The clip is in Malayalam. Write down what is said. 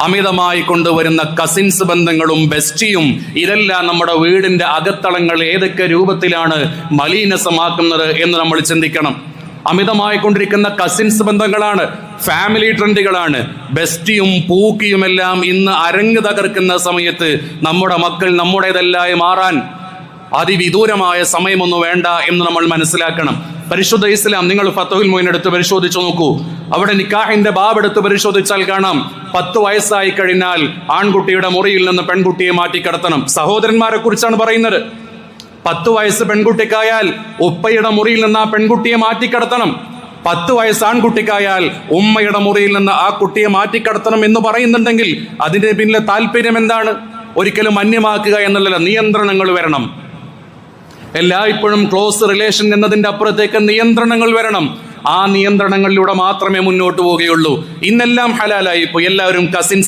അമിതമായി കൊണ്ടുവരുന്ന കസിൻസ് ബന്ധങ്ങളും ബെസ്റ്റിയും ഇതെല്ലാം നമ്മുടെ വീടിന്റെ അകത്തളങ്ങൾ ഏതൊക്കെ രൂപത്തിലാണ് മലീനസമാക്കുന്നത് എന്ന് നമ്മൾ ചിന്തിക്കണം. അമിതമായി കൊണ്ടിരിക്കുന്ന കസിൻസ് ബന്ധങ്ങളാണ്, ഫാമിലി ട്രെൻഡുകളാണ്, ബെസ്റ്റിയും പൂക്കിയുമെല്ലാം ഇന്ന് അരങ്ങ് തകർക്കുന്ന സമയത്ത് നമ്മുടെ മക്കൾ നമ്മുടേതല്ലായി മാറാൻ അതിവിദൂരമായ സമയമൊന്നും വേണ്ട എന്ന് നമ്മൾ മനസ്സിലാക്കണം. പരിശുദ്ധ ഇസ്ലാം, നിങ്ങൾ ഫത്ഹുൽ മുഈൻ എടുത്ത് പരിശോധിച്ചു നോക്കൂ. അവിടെ നിക്കാഹിന്റെ ബാബ് എടുത്ത് പരിശോധിച്ചാൽ കാണാം, 10 വയസ്സായി കഴിഞ്ഞാൽ ആൺകുട്ടിയുടെ മുറിയിൽ നിന്ന് പെൺകുട്ടിയെ മാറ്റിക്കടത്തണം. സഹോദരന്മാരെ കുറിച്ചാണ് പറയുന്നത്. 10 വയസ്സ് പെൺകുട്ടിക്കായാൽ ഉപ്പയുടെ മുറിയിൽ നിന്ന് ആ പെൺകുട്ടിയെ മാറ്റിക്കടത്തണം. 10 വയസ്സ് ആൺകുട്ടിക്കായാൽ ഉമ്മയുടെ മുറിയിൽ നിന്ന് ആ കുട്ടിയെ മാറ്റിക്കടത്തണം എന്ന് പറയുന്നുണ്ടെങ്കിൽ അതിന്റെ പിന്നിലെ താല്പര്യം എന്താണ്? ഒരിക്കലും അന്യമാക്കുക എന്നല്ല, നിയന്ത്രണങ്ങൾ വരണം. എല്ലായ്പ്പോഴും ക്ലോസ് റിലേഷൻ എന്നതിന്റെ അപ്പുറത്തേക്ക് നിയന്ത്രണങ്ങൾ വരണം. ആ നിയന്ത്രണങ്ങളിലൂടെ മാത്രമേ മുന്നോട്ട് പോവുകയുള്ളൂ. ഇന്നെല്ലാം ഹലാലായി പോയി. എല്ലാവരും കസിൻസ്